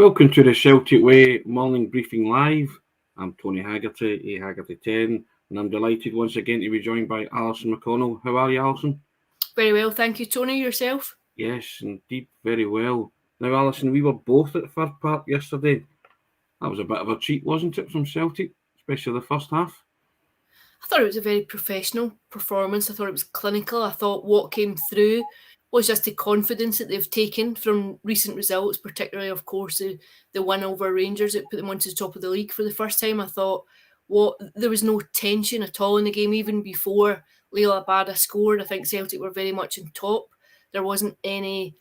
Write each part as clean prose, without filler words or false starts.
Welcome to the Celtic Way Morning Briefing Live. I'm Tony Haggerty, Haggerty 10, and I'm delighted once again to be joined by Alison McConnell. How are you, Alison? Very well, thank you, Tony. Yourself? Yes, indeed, very well. Now, Alison, we were both at Fir Park yesterday. That was a bit of a treat, wasn't it, from Celtic, especially the first half? I thought it was a very professional performance. I thought it was clinical. I thought what came through was just the confidence that they've taken from recent results, particularly, of course, the win over Rangers that put them onto the top of the league for the first time. I thought there was no tension at all in the game, even before Leila Abada scored. I think Celtic were very much on top. There wasn't any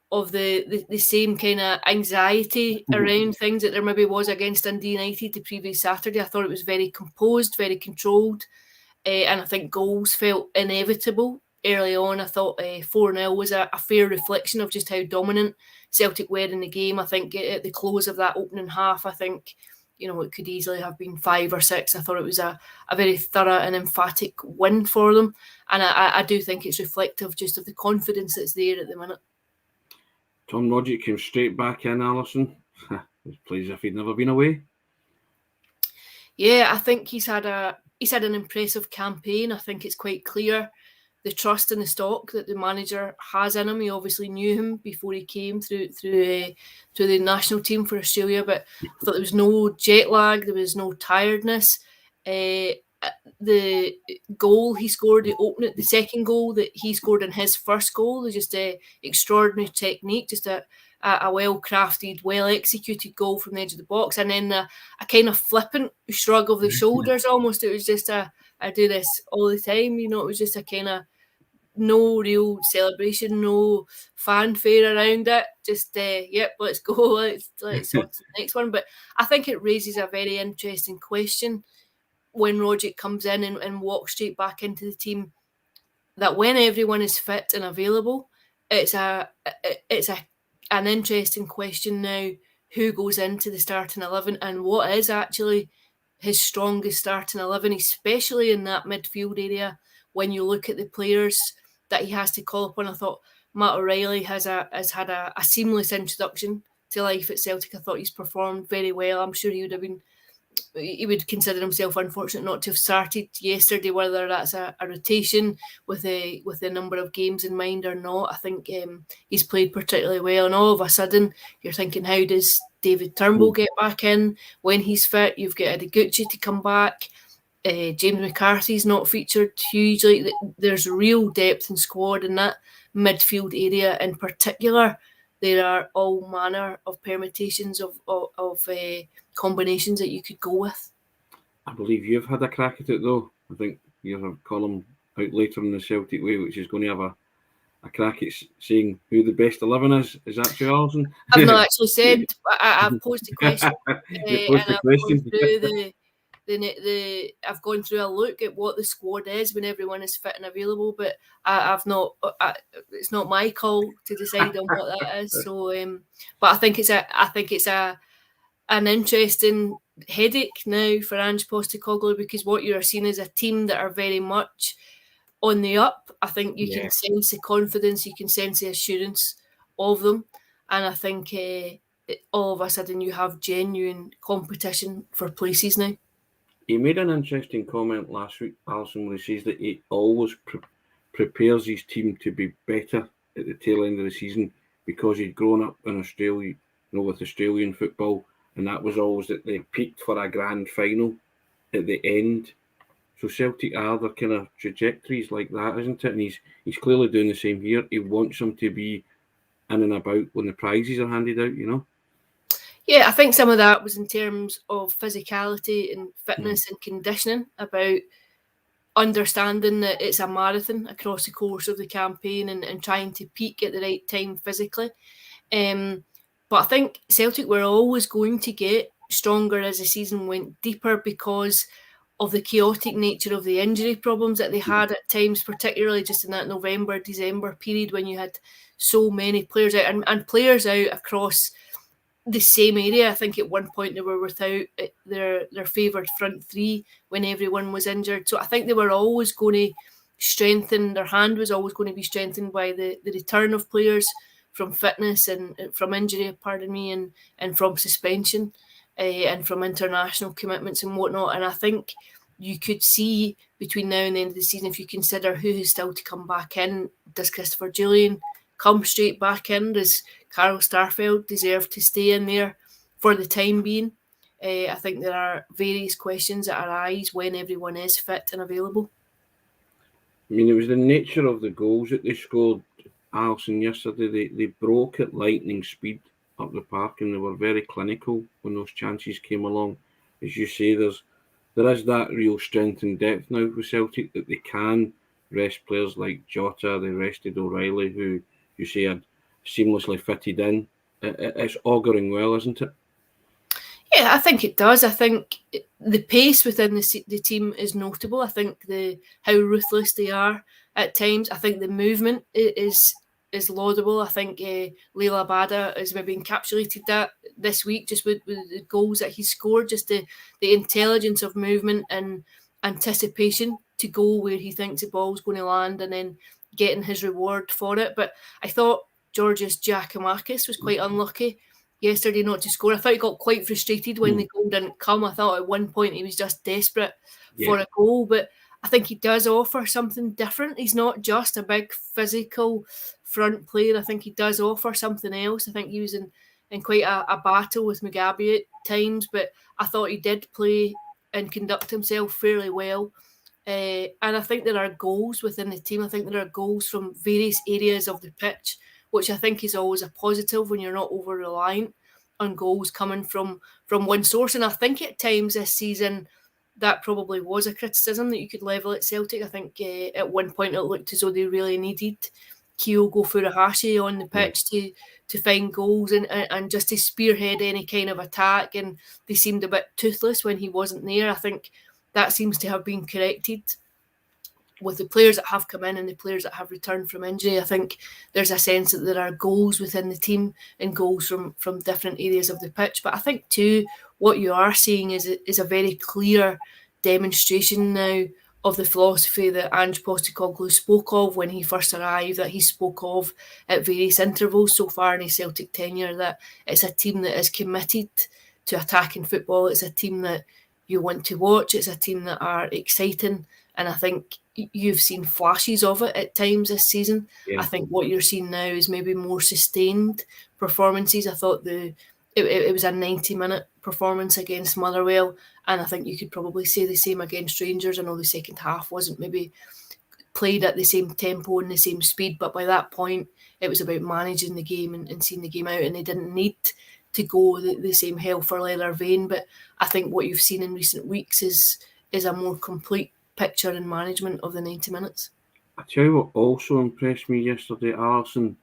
of the same kind of anxiety around things that there maybe was against Dundee United the previous Saturday. I thought it was very composed, very controlled, and I think goals felt inevitable early on. I thought 4-0 was a fair reflection of just how dominant Celtic were in the game. I think at the close of that opening half, I think it could easily have been 5 or 6. I thought it was a very thorough and emphatic win for them, and I do think it's reflective just of the confidence that's there at the minute. Tom Rogic came straight back in, Alison. He plays as if he'd never been away. Yeah, I think he's had an impressive campaign. I think it's quite clear the trust in the stock that the manager has in him. He obviously knew him before he came through the national team for Australia, but I thought there was no jet lag, there was no tiredness. The goal he scored, the second goal that he scored in his first goal, was just an extraordinary technique, just a well-crafted, well-executed goal from the edge of the box, and then a kind of flippant shrug of the shoulders almost. It was just I do this all the time, it was just a kind of no real celebration, no fanfare around it, just yep, let's go, let's on to the next one. But I think it raises a very interesting question when Rogic comes in and walks straight back into the team, that when everyone is fit and available, it's an interesting question now, who goes into the starting 11 and what is actually his strongest starting 11, especially in that midfield area when you look at the players that he has to call upon. I thought Matt O'Reilly has had a seamless introduction to life at Celtic. I thought he's performed very well. I'm sure he would consider himself unfortunate not to have started yesterday, whether that's a rotation with a number of games in mind or not. I think he's played particularly well, and all of a sudden you're thinking, how does David Turnbull get back in when he's fit? You've got Haggerty to come back. James McCarthy's not featured hugely. There's real depth in squad in that midfield area in particular. There are all manner of permutations of combinations that you could go with. I believe you've had a crack at it, though. I think you have a column out later in the Celtic Way, which is going to have a crack at saying who the best 11 is. Is that true, Alison? I've not actually said. I've posed the question. I've gone through a look at what the squad is when everyone is fit and available, but I've not. It's not my call to decide on what that is. So, but I think it's an interesting headache now for Ange Postecoglou, because what you are seeing is a team that are very much on the up. I think you can sense the confidence, you can sense the assurance of them, and I think all of a sudden you have genuine competition for places now. He made an interesting comment last week, Alison, when he says that he always prepares his team to be better at the tail end of the season because he'd grown up in Australia, with Australian football, and that was always that they peaked for a grand final at the end. So Celtic are their kind of trajectories like that, isn't it? And he's clearly doing the same here. He wants them to be in and about when the prizes are handed out, Yeah, I think some of that was in terms of physicality and fitness and conditioning, about understanding that it's a marathon across the course of the campaign and trying to peak at the right time physically. But I think Celtic were always going to get stronger as the season went deeper because of the chaotic nature of the injury problems that they had at times, particularly just in that November, December period when you had so many players out and players out across the same area. I think at one point they were without their favoured front three when everyone was injured. So I think they were always going to strengthen, their hand was always going to be strengthened by the return of players fitness and from injury, and from suspension, and from international commitments and whatnot. And I think you could see between now and the end of the season, if you consider who is still to come back in, does Christopher Julian come straight back in? Does Carl Starfelt deserve to stay in there for the time being? I think there are various questions that arise when everyone is fit and available. I mean, it was the nature of the goals that they scored, Alison, yesterday. They broke at lightning speed up the park, and they were very clinical when those chances came along. As you say, there is that real strength and depth now with Celtic that they can rest players like Jota. They rested O'Reilly, who you say had seamlessly fitted in. It's auguring well, isn't it? Yeah, I think it does. I think the pace within the team is notable. I think how ruthless they are at times. I think the movement is laudable. I think Leila Bada has maybe encapsulated that this week just with the goals that he scored, just the intelligence of movement and anticipation to go where he thinks the ball's going to land and then getting his reward for it. But I thought Georgios Giakoumakis was quite unlucky yesterday not to score. I thought he got quite frustrated when the goal didn't come. I thought at one point he was just desperate for a goal, but I think he does offer something different. He's not just a big physical front player. I think he does offer something else. I think he was in quite a battle with Mugabe at times, but I thought he did play and conduct himself fairly well. And I think there are goals within the team. I think there are goals from various areas of the pitch, which I think is always a positive when you're not over-reliant on goals coming from one source. And I think at times this season, that probably was a criticism that you could level at Celtic. I think at one point it looked as though they really needed Kyogo Furuhashi on the pitch to find goals and just to spearhead any kind of attack. And they seemed a bit toothless when he wasn't there. I think that seems to have been corrected with the players that have come in and the players that have returned from injury. I think there's a sense that there are goals within the team and goals from different areas of the pitch. But I think too, what you are seeing is a very clear demonstration now of the philosophy that Ange Postecoglou spoke of when he first arrived, that he spoke of at various intervals so far in his Celtic tenure, that it's a team that is committed to attacking football. It's a team that you want to watch. It's a team that are exciting. And I think you've seen flashes of it at times this season. Yeah. I think what you're seeing now is maybe more sustained performances. I thought it was a 90-minute performance against Motherwell, and I think you could probably say the same against Rangers. I know the second half wasn't maybe played at the same tempo and the same speed, but by that point it was about managing the game and seeing the game out, and they didn't need to go the same hell for leather vein. But I think what you've seen in recent weeks is a more complete picture and management of the 90 minutes. I tell you what also impressed me yesterday, Alison,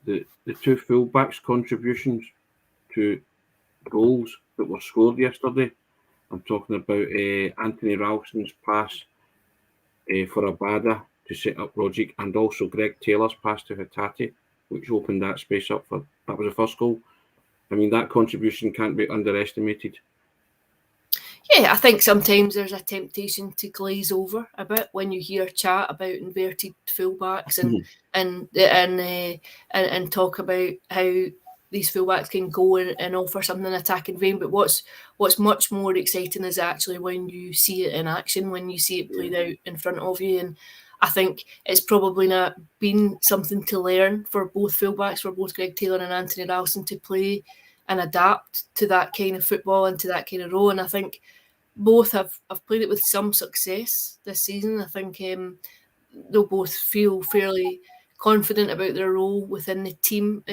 the two fullbacks' contributions to goals that were scored yesterday. I'm talking about Anthony Ralston's pass for Abada to set up Rogic, and also Greg Taylor's pass to Haggerty, which opened that space up for that was the first goal. I mean, that contribution can't be underestimated. Yeah, I think sometimes there's a temptation to glaze over a bit when you hear chat about inverted fullbacks and talk about how these fullbacks can go and offer something in attacking vein. But what's much more exciting is actually when you see it in action, when you see it played out in front of you. And I think it's probably not been something to learn for both fullbacks, for both Greg Taylor and Anthony Ralston, to play and adapt to that kind of football and to that kind of role. And I think both have played it with some success this season. I think they'll both feel fairly confident about their role within the team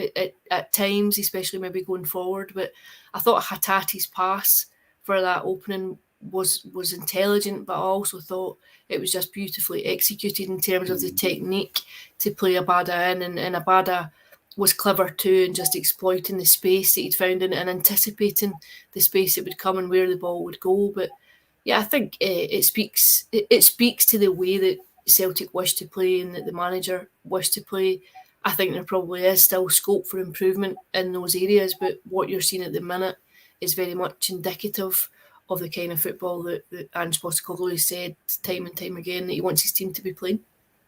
at times, especially maybe going forward. But I thought Hatate's pass for that opening was intelligent, but I also thought it was just beautifully executed in terms of the technique to play Abada in, and Abada was clever too, and just exploiting the space that he'd found in it and anticipating the space that would come and where the ball would go. But yeah, I think it speaks to the way that Celtic wish to play and that the manager wished to play. I think there probably is still scope for improvement in those areas, but what you're seeing at the minute is very much indicative of the kind of football that Ange Postecoglou has said time and time again that he wants his team to be playing.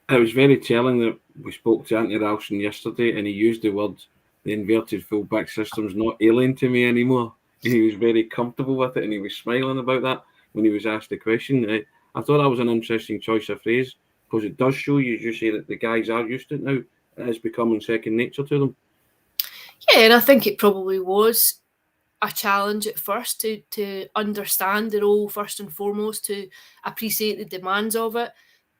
It was very telling that we spoke to Anthony Ralston yesterday, and he used the word the inverted fullback system's not alien to me anymore. And he was very comfortable with it, and he was smiling about that when he was asked the question. I thought that was an interesting choice of phrase, because it does show you, as you say, that the guys are used to it now. It is becoming second nature to them. Yeah, and I think it probably was a challenge at first to understand the role first and foremost, to appreciate the demands of it,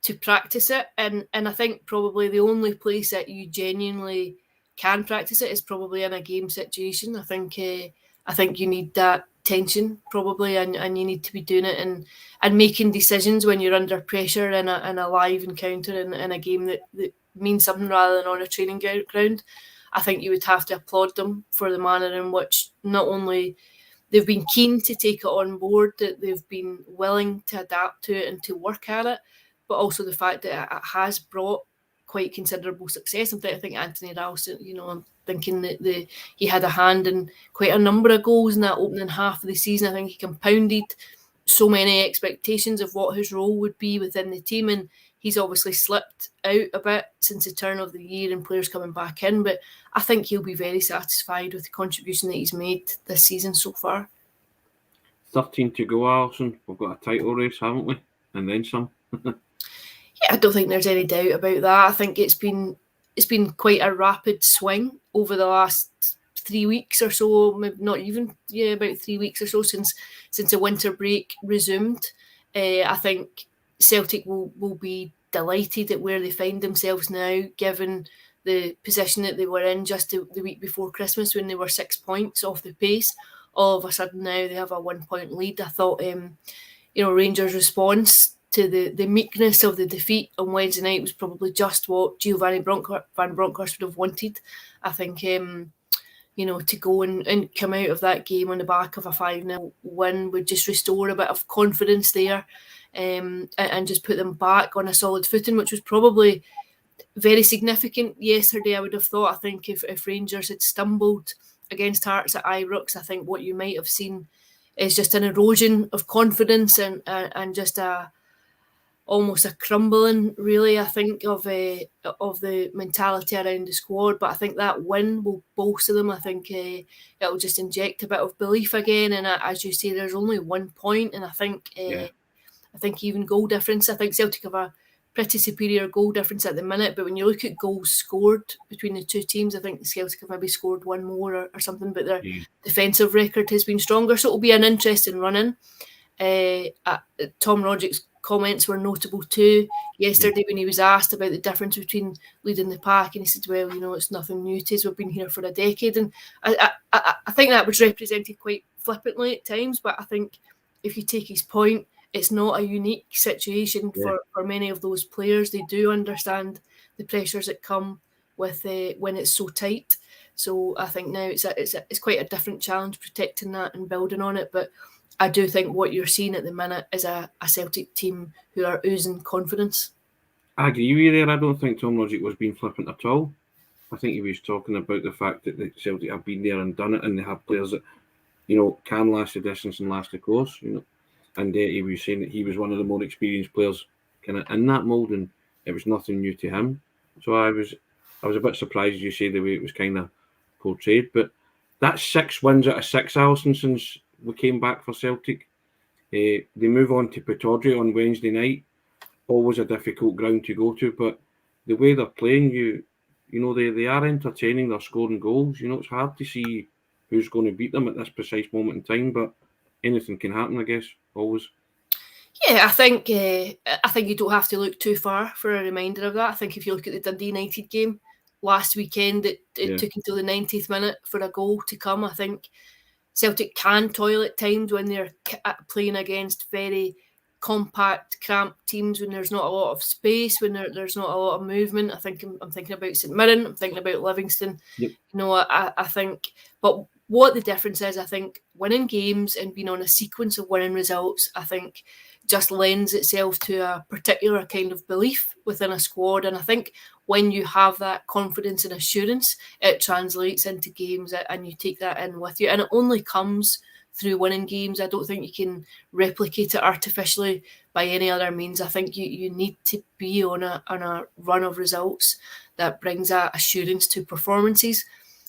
to practice it. And I think probably the only place that you genuinely can practice it is probably in a game situation. I think you need that tension probably, and you need to be doing it and making decisions when you're under pressure in a live encounter in a game that means something rather than on a training ground. I think you would have to applaud them for the manner in which not only they've been keen to take it on board, that they've been willing to adapt to it and to work at it, but also the fact that it has brought quite considerable success. I think Anthony Ralston, I'm thinking that he had a hand in quite a number of goals in that opening half of the season. I think he compounded so many expectations of what his role would be within the team, and he's obviously slipped out a bit since the turn of the year and players coming back in, but I think he'll be very satisfied with the contribution that he's made this season so far. 13 to go, Alison. We've got a title race, haven't we? And then some. Yeah, I don't think there's any doubt about that. I think it's been quite a rapid swing over the last 3 weeks or so, maybe not even, about 3 weeks or so since the winter break resumed. I think Celtic will be delighted at where they find themselves now, given the position that they were in just the week before Christmas when they were 6 points off the pace. All of a sudden now they have a 1 point lead. I thought, Rangers' response to the meekness of the defeat on Wednesday night was probably just what Giovanni Van Bronckhorst would have wanted. I think, to go and come out of that game on the back of a 5-0 win would just restore a bit of confidence there, and just put them back on a solid footing, which was probably very significant yesterday, I would have thought. I think if Rangers had stumbled against Hearts at Ibrox, I think what you might have seen is just an erosion of confidence and just almost a crumbling, really, I think, of the mentality around the squad. But I think that win will bolster them. I think it'll just inject a bit of belief again. And as you say, there's only 1 point, and I think even goal difference. I think Celtic have a pretty superior goal difference at the minute, but when you look at goals scored between the two teams, I think Celtic have maybe scored one more or something, but their defensive record has been stronger, so it'll be an interesting run-in. Tom Rogic's comments were notable too yesterday when he was asked about the difference between leading the pack, and he said, well, it's nothing new to us, we've been here for a decade. And I think that was represented quite flippantly at times, but I think if you take his point, it's not a unique situation for many of those players. They do understand the pressures that come with when it's so tight. So I think now it's quite a different challenge protecting that and building on it. But I do think what you're seeing at the minute is a Celtic team who are oozing confidence. I agree with you there. I don't think Tom Rogic was being flippant at all. I think he was talking about the fact that the Celtic have been there and done it, and they have players that, can last the distance and last the course, And he was saying that he was one of the more experienced players kind of in that mould, and it was nothing new to him. So I was a bit surprised, as you say, the way it was kind of portrayed. But that's 6 wins out of 6, Alison, since we came back for Celtic. They move on to Pittodrie on Wednesday night. Always a difficult ground to go to, but the way they're playing, they are entertaining. They're scoring goals. It's hard to see who's going to beat them at this precise moment in time, but anything can happen, I guess, always. Yeah, I think you don't have to look too far for a reminder of that. I think if you look at the Dundee United game last weekend, it took until the 90th minute for a goal to come. I think Celtic can toil at times when they're playing against very compact, cramped teams, when there's not a lot of space, when there's not a lot of movement. I'm thinking about St Mirren, I'm thinking about Livingston. Yep. I think, but what the difference is, I think winning games and being on a sequence of winning results, I think just lends itself to a particular kind of belief within a squad. And I think when you have that confidence and assurance, it translates into games and you take that in with you. And it only comes through winning games. I don't think you can replicate it artificially by any other means. I think you need to be on a run of results that brings that assurance to performances.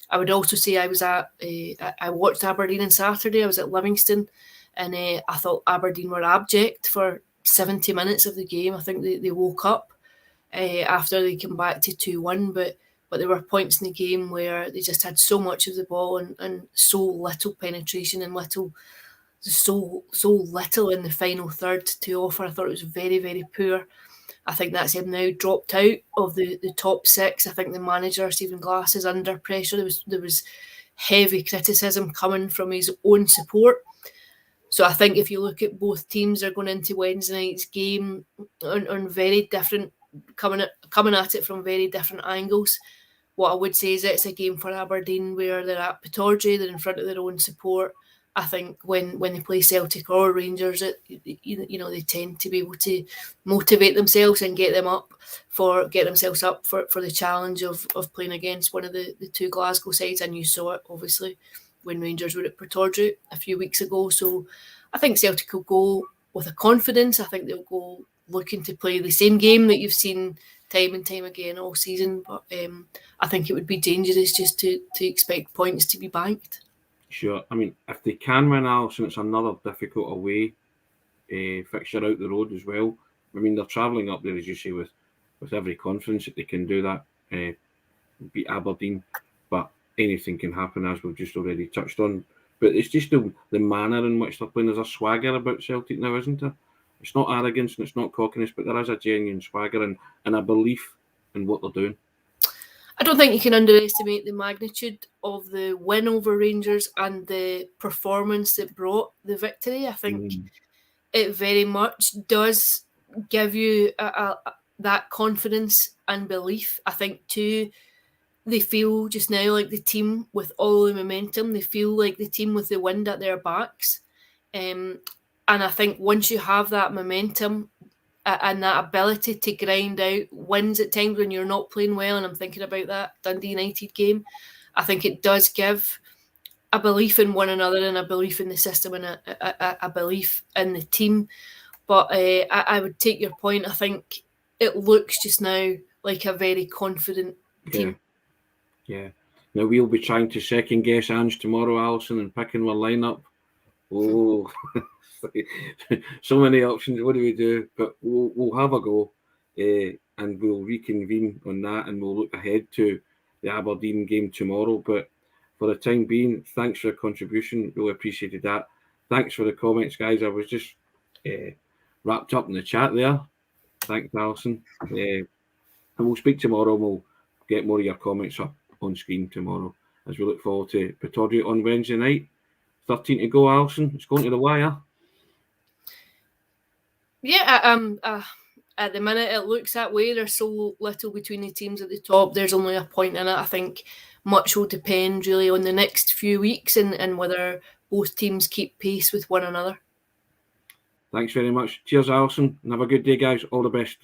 I would also say I watched Aberdeen on Saturday. I was at Livingston, and I thought Aberdeen were abject for 70 minutes of the game. I think they woke up after they came back to 2-1, but there were points in the game where they just had so much of the ball and so little penetration and so little in the final third to offer. I thought it was very, very poor. I think that's him now dropped out of the top six. I think the manager, Stephen Glass, is under pressure. There was heavy criticism coming from his own support. So I think if you look at both teams, they're going into Wednesday night's game on very different, coming at it from very different angles. What I would say is it's a game for Aberdeen where they're at Pittodrie, they're in front of their own support. I think when they play Celtic or Rangers, they tend to be able to motivate themselves and get themselves up for the challenge of playing against one of the two Glasgow sides. And you saw it, obviously, when Rangers were at Pittodrie a few weeks ago. So I think Celtic will go with a confidence. I think they'll go looking to play the same game that you've seen time and time again all season. But I think it would be dangerous just to expect points to be banked. Sure. I mean, if they can win, Alison, it's another difficult away fixture out the road as well. I mean, they're travelling up there, as you say, with every confidence that they can do that, beat Aberdeen. But anything can happen, as we've just already touched on. But it's just the manner in which they're playing. There's a swagger about Celtic now, isn't there? It's not arrogance and it's not cockiness, but there is a genuine swagger and a belief in what they're doing. I don't think you can underestimate the magnitude of the win over Rangers and the performance that brought the victory. I think it very much does give you that confidence and belief. I think too, they feel just now like the team with all the momentum. They feel like the team with the wind at their backs. And I think once you have that momentum and that ability to grind out wins at times when you're not playing well, and I'm thinking about that Dundee United game, I think it does give a belief in one another and a belief in the system and a belief in the team. But I would take your point. I think it looks just now like a very confident team. Yeah. Now we'll be trying to second guess Ange tomorrow, Alison, and picking our lineup. Oh, so many options. What do we do? But we'll have a go, and we'll reconvene on that, and we'll look ahead to the Aberdeen game tomorrow. But for the time being, thanks for your contribution. Really appreciated that. Thanks for the comments, guys. I was just wrapped up in the chat there. Thanks, Alison. And we'll speak tomorrow, and we'll get more of your comments up on screen tomorrow as we look forward to Pittodrie on Wednesday night. 13 to go, Alison. It's going to the wire. Yeah, at the minute it looks that way. There's so little between the teams at the top. There's only a point in it. I think much will depend really on the next few weeks and whether both teams keep pace with one another. Thanks very much. Cheers, Alison, and have a good day, guys. All the best.